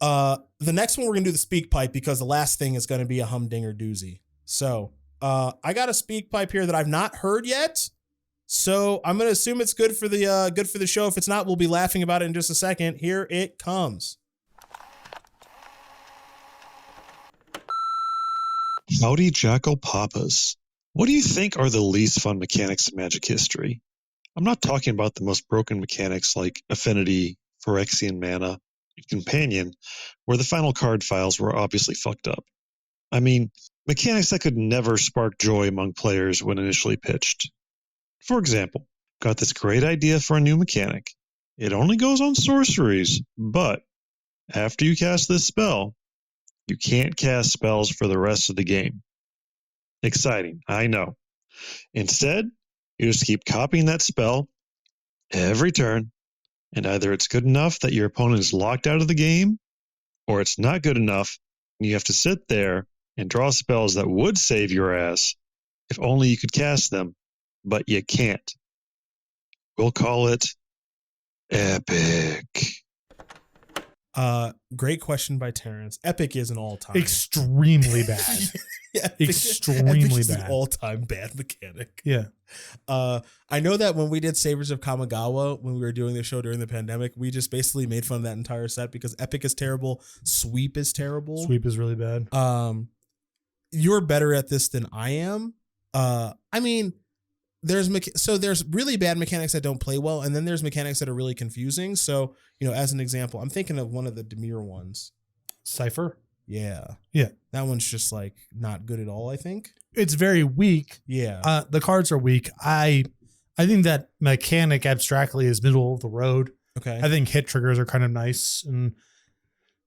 The next one we're gonna do the speak pipe because the last thing is gonna be a humdinger doozy. So I got a speak pipe here that I've not heard yet. So I'm gonna assume it's good for the show. If it's not, we'll be laughing about it in just a second. Here it comes. Howdy, Jackal Papas. What do you think are the least fun mechanics in Magic history? I'm not talking about the most broken mechanics like Affinity, Phyrexian Mana, and Companion, where the final card files were obviously fucked up. I mean, mechanics that could never spark joy among players when initially pitched. For example, got this great idea for a new mechanic. It only goes on sorceries, but after you cast this spell, you can't cast spells for the rest of the game. Exciting, I know. Instead, you just keep copying that spell every turn, and either it's good enough that your opponent is locked out of the game, or it's not good enough, and you have to sit there and draw spells that would save your ass if only you could cast them, but you can't. We'll call it epic. Great question by Terrence. Epic is an all-time. Extremely bad. Yeah, extremely Epic is bad. An all-time bad mechanic. Yeah. I know that when we did Savers of Kamigawa, when we were doing the show during the pandemic, we just basically made fun of that entire set because Epic is terrible. Sweep is terrible. Sweep is really bad. You're better at this than I am. I mean, there's really bad mechanics that don't play well, and then there's mechanics that are really confusing. So, as an example, I'm thinking of one of the Dimir ones. Cypher? Yeah. Yeah. That one's just like not good at all, I think. It's very weak. Yeah. The cards are weak. I think that mechanic abstractly is middle of the road. Okay. I think hit triggers are kind of nice and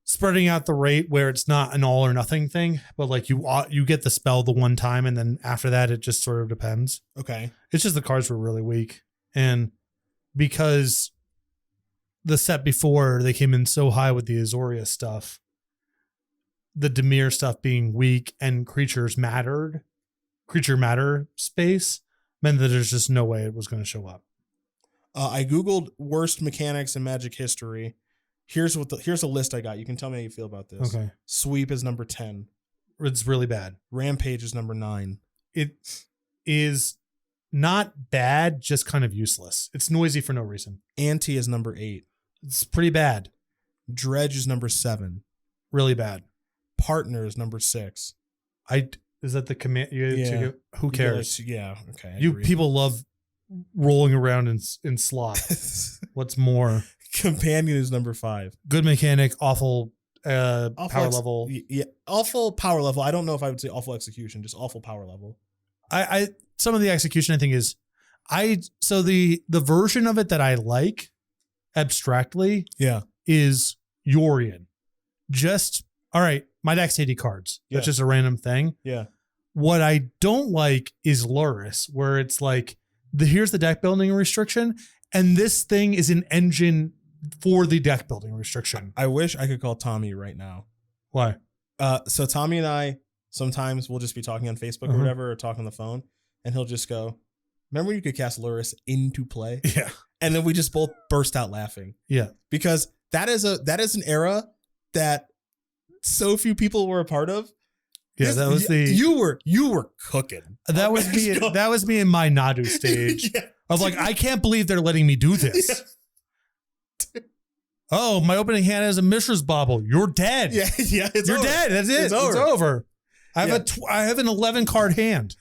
spreading out the rate where it's not an all or nothing thing, but like you get the spell the one time and then after that it just sort of depends. Okay. It's just the cards were really weak, and because the set before they came in so high with the Azoria stuff, the Dimir stuff being weak and creature matter space meant that there's just no way it was going to show up. I Googled worst mechanics in Magic history. Here's a list I got. You can tell me how you feel about this. Okay. Sweep is number 10. It's really bad. Rampage is number 9. It is not bad, just kind of useless. It's noisy for no reason. Ante is number 8. It's pretty bad. Dredge is number 7. Really bad. Partner is number 6. Is that the command? Who cares? Yeah. Okay. You people love rolling around in slop. What's more? Companion is number 5. Good mechanic, awful power level. Yeah, awful power level. I don't know if I would say awful execution, just awful power level. I some of the execution I think is so the version of it that I like abstractly is Yorion. Just all right, my deck's 80 cards. That's just a random thing. Yeah. What I don't like is Luris, where it's like here's the deck building restriction, and this thing is an engine for the deck building restriction. I wish I could call Tommy right now. Why? So Tommy and I sometimes we'll just be talking on Facebook or whatever, or talking on the phone, and he'll just go, "Remember when you could cast Luris into play?" Yeah. And then we just both burst out laughing. Yeah. Because that is an era that so few people were a part of. Yeah, that was you were cooking. That was me. That was me in my Nadu stage. Yeah. I was like, I can't believe they're letting me do this. Yeah. Oh, my opening hand has a Mishra's Bauble. You're dead. Yeah, You're dead. That's it. It's over. I have an 11 card hand.